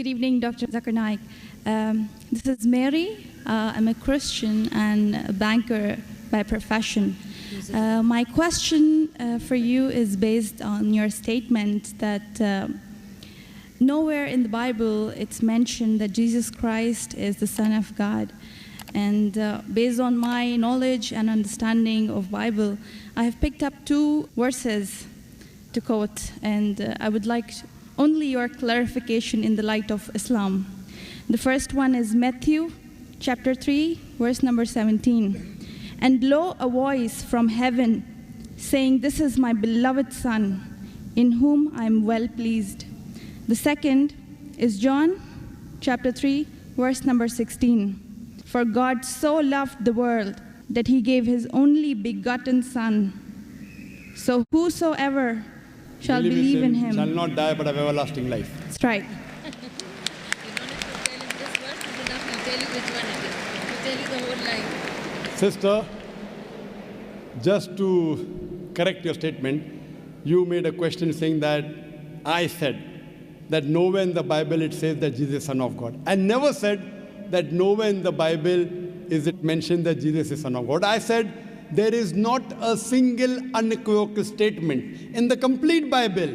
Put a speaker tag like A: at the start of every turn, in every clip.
A: Good evening, Dr. Zakir Naik. This is Mary. I'm a Christian and a banker by profession. My question for you is based on your statement that nowhere in the Bible it's mentioned that Jesus Christ is the Son of God. And based on my knowledge and understanding of Bible, I have picked up two verses to quote, and I would like only your clarification in the light of Islam. The first one is Matthew chapter 3, verse number 17. And blow a voice from heaven, saying, "This is my beloved Son, in whom I am well pleased." The second is John chapter 3, verse number 16. For God so loved the world that he gave his only begotten Son. So whosoever shall believe in him
B: shall not die but have everlasting life.
A: That's right.
C: You don't have to tell him this verse, is enough. He'll tell you which one it is. He'll tell you the whole line.
B: Sister, just to correct your statement, you made a question saying that I said that nowhere in the Bible it says that Jesus is Son of God. I never said that nowhere in the Bible is it mentioned that Jesus is Son of God. I said there is not a single unequivocal statement in the complete Bible.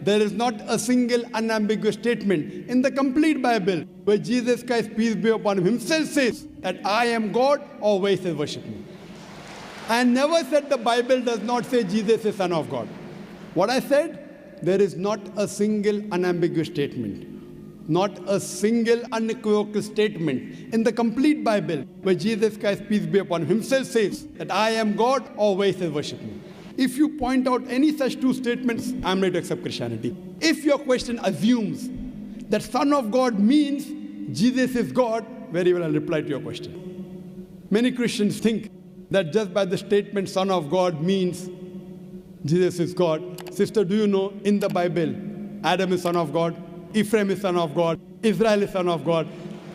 B: There is not a single unambiguous statement in the complete Bible where Jesus Christ, peace be upon him, himself says that I am God, or where he says worship me. I never said the Bible does not say Jesus is Son of God. What I said, there is not a single unambiguous statement, not a single unequivocal statement in the complete Bible where Jesus Christ, peace be upon him, himself says that I am God, or where he says worship me. If you point out any such two statements, I'm ready to accept Christianity. If your question assumes that Son of God means Jesus is God, very well, I'll reply to your question. Many Christians think that just by the statement Son of God means Jesus is God. Sister, do you know in the Bible, Adam is son of God, Ephraim is son of God, Israel is son of God.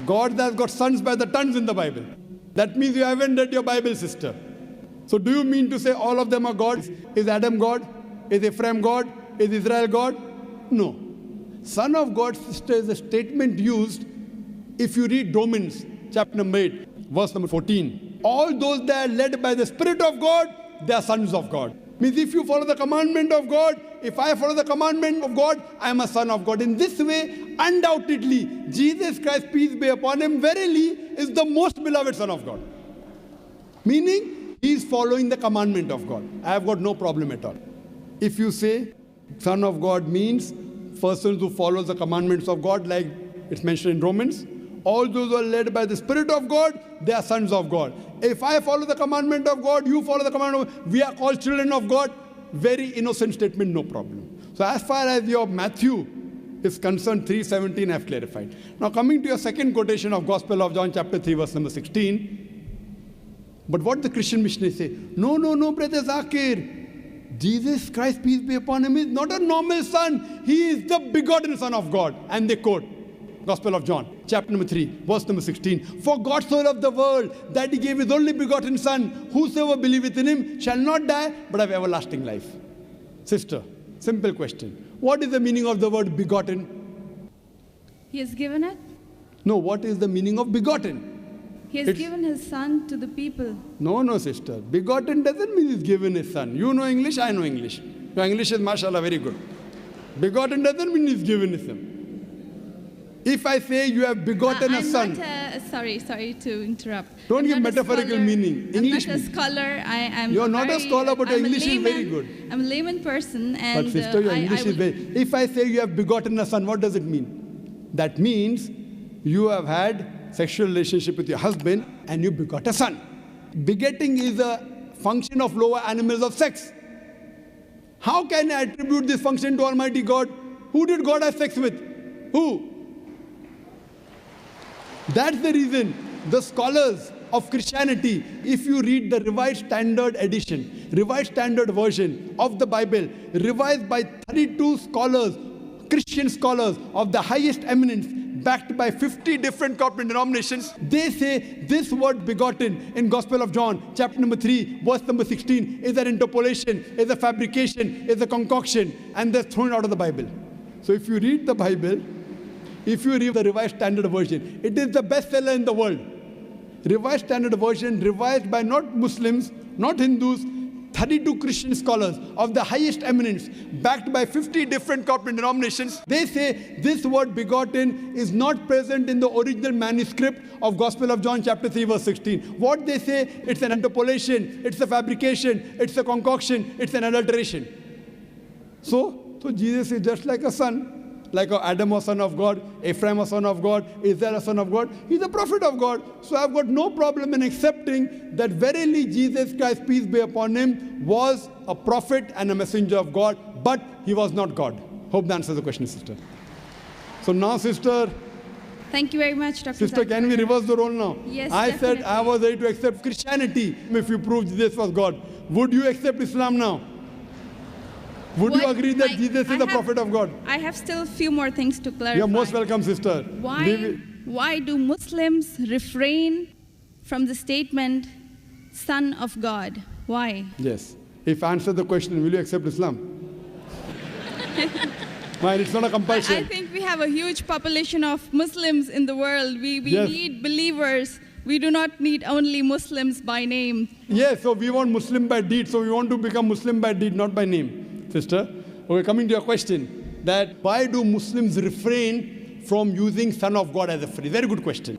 B: God has got sons by the tons in the Bible. That means you haven't read your Bible, sister. So do you mean to say all of them are gods? Is Adam God? Is Ephraim God? Is Israel God? No. Son of God, sister, is a statement used if you read Romans chapter number 8, verse number 14. All those that are led by the Spirit of God, they are sons of God. Means if you follow the commandment of God, if I follow the commandment of God, I am a son of God. In this way, undoubtedly, Jesus Christ, peace be upon him, verily is the most beloved Son of God. Meaning, he is following the commandment of God. I have got no problem at all. If you say Son of God means persons who follow the commandments of God, like it's mentioned in Romans, all those who are led by the Spirit of God, they are sons of God. If I follow the commandment of God, you follow the commandment of God, we are called children of God. Very innocent statement, no problem. So as far as your Matthew is concerned, 3:17 I have clarified. Now coming to your second quotation of Gospel of John chapter 3 verse number 16. But what the Christian missionaries say, no, brother Zakir, Jesus Christ, peace be upon him, is not a normal son. He is the begotten Son of God. And they quote Gospel of John, chapter number 3, verse number 16. For God so loved the world that he gave his only begotten Son. Whosoever believeth in him shall not die, but have everlasting life. Sister, simple question. What is the meaning of the word begotten?
A: He has given it.
B: No, what is the meaning of begotten?
A: He has given his Son to the people.
B: No, sister. Begotten doesn't mean he's given his Son. You know English, I know English. Your English is, mashallah, very good. Begotten doesn't mean he's given his Son. If I say you have begotten a son.
A: Sorry to interrupt.
B: Don't give metaphorical meaning. English.
A: I'm not a scholar.
B: You're not a scholar, but your English is very good.
A: I'm a layman person. And
B: but sister, your English is very... If I say you have begotten a son, what does it mean? That means you have had sexual relationship with your husband and you begot a son. Begetting is a function of lower animals of sex. How can I attribute this function to Almighty God? Who did God have sex with? Who? That's the reason the scholars of Christianity, if you read the Revised Standard Edition, Revised Standard Version of the Bible, revised by 32 scholars, Christian scholars of the highest eminence, backed by 50 different corporate denominations, they say this word begotten in Gospel of John, chapter number 3, verse number 16, is an interpolation, is a fabrication, is a concoction, and they're thrown out of the Bible. So if you read the Bible, If you read the Revised Standard Version, it is the bestseller in the world. Revised Standard Version, revised by not Muslims, not Hindus, 32 Christian scholars of the highest eminence, backed by 50 different corporate denominations. They say this word begotten is not present in the original manuscript of Gospel of John chapter 3 verse 16. What they say, it's an interpolation, it's a fabrication, it's a concoction, it's an adulteration. So Jesus is just like a son. Like Adam was son of God, Ephraim was son of God, Israel was son of God. He's a prophet of God. So I've got no problem in accepting that verily Jesus Christ, peace be upon him, was a prophet and a messenger of God, but he was not God. Hope that answers the question, sister. So now, sister.
A: Thank you very much, Dr.
B: Sister,
A: Zakir.
B: can we reverse the role now?
A: Yes,
B: I
A: definitely.
B: said I was ready to accept Christianity if you proved Jesus was God. Would you accept Islam now? Would you agree that Jesus is the prophet of God?
A: I have still a few more things to clarify.
B: You're most welcome, sister.
A: Why do Muslims refrain from the statement, Son of God? Why?
B: Yes. If I answer the question, will you accept Islam? Fine, it's not a compulsion.
A: I think we have a huge population of Muslims in the world. We
B: Yes.
A: need believers. We do not need only Muslims by name.
B: Yes, so we want Muslim by deed, so we want to become Muslim by deed, not by name. Sister, okay, coming to your question, that why do Muslims refrain from using Son of God as a phrase? Very good question.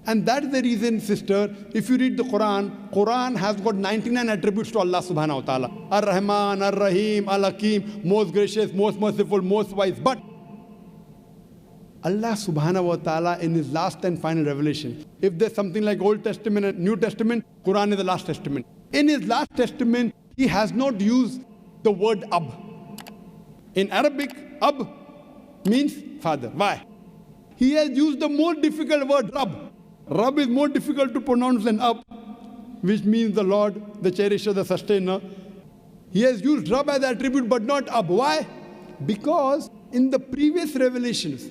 B: And that's the reason, sister, if you read the Quran has got 99 attributes to Allah subhanahu wa ta'ala. Ar-Rahman, Ar-Rahim, Al-Hakim, most gracious, most merciful, most wise. But Allah subhanahu wa ta'ala in his last and final revelation, if there's something like Old Testament and New Testament, Quran is the last testament. In his last testament, he has not used the word Ab. In Arabic, Ab means father. Why? He has used the more difficult word Rab. Rab is more difficult to pronounce than Ab, which means the Lord, the cherisher, the sustainer. He has used Rab as attribute but not Ab. Why? Because in the previous revelations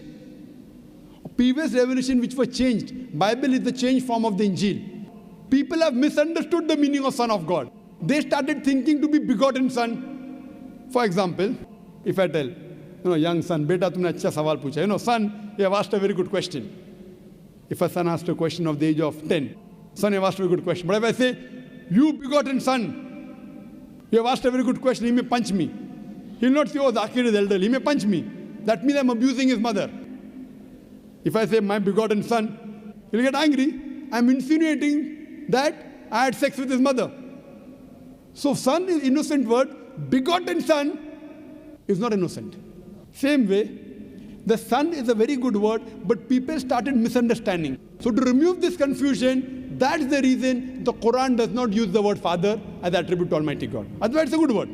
B: which were changed, Bible is the changed form of the Injil. People have misunderstood the meaning of Son of God. They started thinking to be begotten son. For example, if I tell, young son, beta tumne acha sawal pucha. Son, you have asked a very good question. If a son asked a question of the age of 10, son, you have asked a very good question. But if I say, you begotten son, you have asked a very good question, he may punch me. He will not say, oh, Zakir is elderly, he may punch me. That means I'm abusing his mother. If I say, my begotten son, he'll get angry. I'm insinuating that I had sex with his mother. So son is innocent word. Begotten son is not innocent. Same way, the son is a very good word, but people started misunderstanding. So to remove this confusion, that's the reason the Quran does not use the word father as attribute to Almighty God. Otherwise, it's a good word.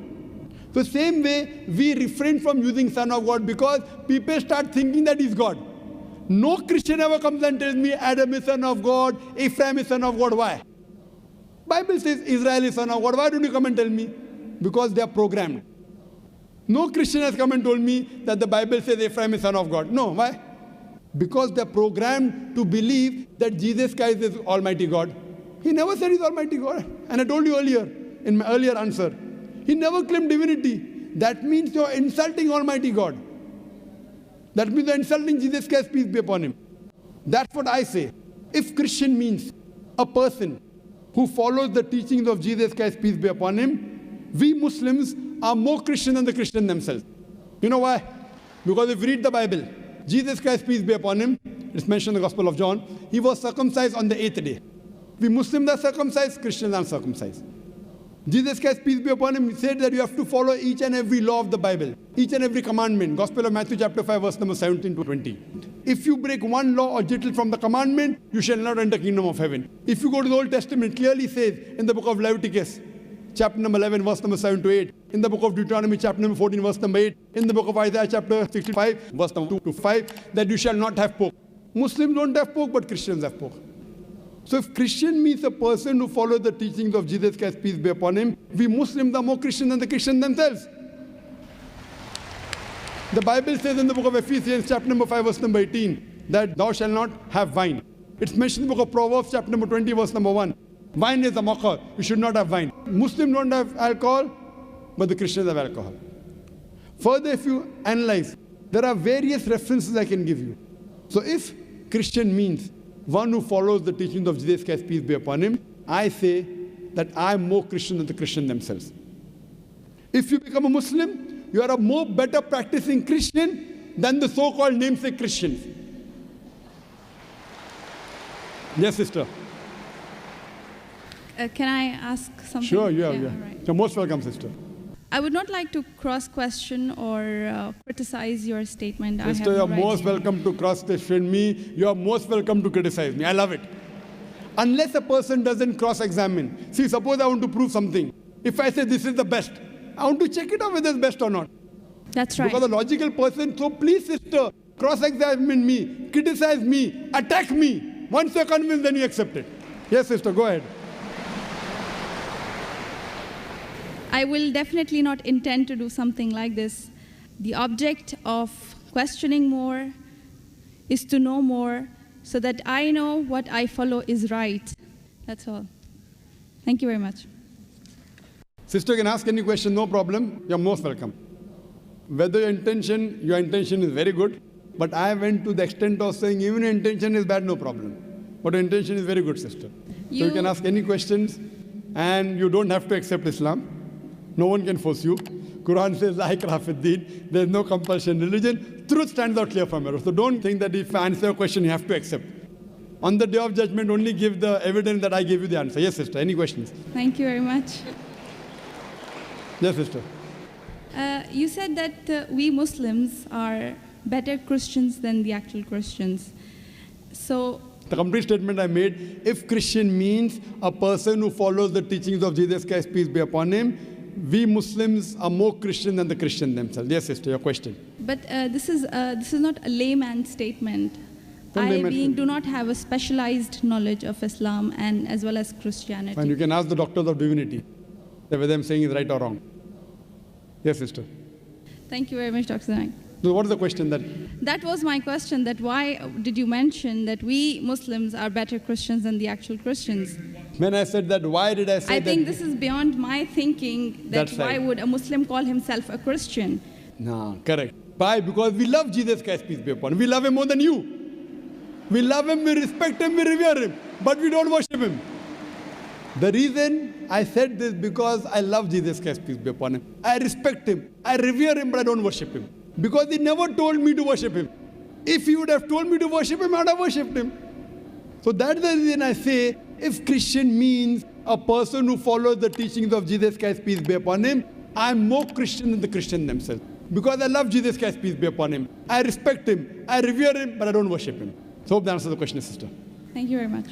B: So same way, we refrain from using Son of God because people start thinking that he's God. No Christian ever comes and tells me Adam is son of God, Ephraim is son of God. Why? Bible says Israel is son of God. Why don't you come and tell me? Because they are programmed. No Christian has come and told me that the Bible says Ephraim is son of God. No, why? Because they are programmed to believe that Jesus Christ is Almighty God. He never said he's Almighty God. And I told you earlier, in my earlier answer, he never claimed divinity. That means you're insulting Almighty God. That means you're insulting Jesus Christ, peace be upon him. That's what I say. If Christian means a person who follows the teachings of Jesus Christ, peace be upon him, we Muslims are more Christian than the Christians themselves. You know why? Because if you read the Bible, Jesus Christ, peace be upon him, it's mentioned in the Gospel of John, he was circumcised on the 8th day. We Muslims are circumcised, Christians are circumcised. Jesus Christ, peace be upon him, said that you have to follow each and every law of the Bible, each and every commandment. Gospel of Matthew chapter 5, verse number 17 to 20. If you break one law or jittle from the commandment, you shall not enter the kingdom of heaven. If you go to the Old Testament, clearly says in the book of Leviticus, chapter number 11, verse number 7 to 8. In the book of Deuteronomy, chapter number 14, verse number 8. In the book of Isaiah, chapter 65, verse number 2 to 5, that you shall not have pork. Muslims don't have pork, but Christians have pork. So if Christian means a person who follows the teachings of Jesus Christ, peace be upon him, we Muslims are more Christian than the Christians themselves. The Bible says in the book of Ephesians, chapter number 5, verse number 18, that thou shalt not have wine. It's mentioned in the book of Proverbs, chapter number 20, verse number 1. Wine is a mocker. You should not have wine. Muslims don't have alcohol, but the Christians have alcohol. Further, if you analyze, there are various references I can give you. So if Christian means one who follows the teachings of Jesus Christ, peace be upon him, I say that I am more Christian than the Christian themselves. If you become a Muslim, you are a more better practicing Christian than the so-called namesake Christians. Yes, sister.
A: Can I ask something?
B: Sure, yeah.
A: Right.
B: You're most welcome, sister.
A: I would not like to cross-question or criticize your statement.
B: Sister, you're most welcome to cross-question me. You're most welcome to criticize me. I love it. Unless a person doesn't cross-examine. See, suppose I want to prove something. If I say this is the best, I want to check it out whether it's best or not.
A: That's right.
B: Because a logical person, so please, sister, cross-examine me, criticize me, attack me. Once you're convinced, then you accept it. Yes, sister, go ahead.
A: I will definitely not intend to do something like this. The object of questioning more is to know more so that I know what I follow is right. That's all. Thank you very much.
B: Sister can ask any question, no problem. You're most welcome. Whether your intention is very good, but I went to the extent of saying even your intention is bad, no problem. But your intention is very good, sister. So you can ask any questions and you don't have to accept Islam. No one can force you. Quran says, La ikraha fid deen. There is no compulsion in religion. Truth stands out clear from error. So don't think that if I answer a question, you have to accept. On the day of judgment, only give the evidence that I gave you the answer. Yes, sister. Any questions?
A: Thank you very much.
B: Yes, sister.
A: You said that we Muslims are better Christians than the actual Christians. So
B: the complete statement I made, if Christian means a person who follows the teachings of Jesus Christ, peace be upon him, we Muslims are more Christian than the Christian themselves. Yes, sister, your question.
A: But this is not a layman statement. I do not have a specialized knowledge of Islam and as well as Christianity.
B: And you can ask the doctors of divinity whether I'm saying is right or wrong. Yes, sister.
A: Thank you very much, Dr. Naik.
B: So what is the question then?
A: That was my question, that why did you mention that we Muslims are better Christians than the actual Christians?
B: When I said that, why did I say that?
A: I think this is beyond my thinking, that why would a Muslim call himself a Christian?
B: No, correct. Why? Because we love Jesus Christ, peace be upon him. We love him more than you. We love him, we respect him, we revere him, but we don't worship him. The reason I said this because I love Jesus Christ, peace be upon him. I respect him, I revere him, but I don't worship him. Because he never told me to worship him. If he would have told me to worship him, I would have worshipped him. So that's the reason I say, if Christian means a person who follows the teachings of Jesus Christ, peace be upon him, I'm more Christian than the Christian themselves. Because I love Jesus Christ, peace be upon him. I respect him, I revere him, but I don't worship him. So hope that answers the question, sister.
A: Thank you very much.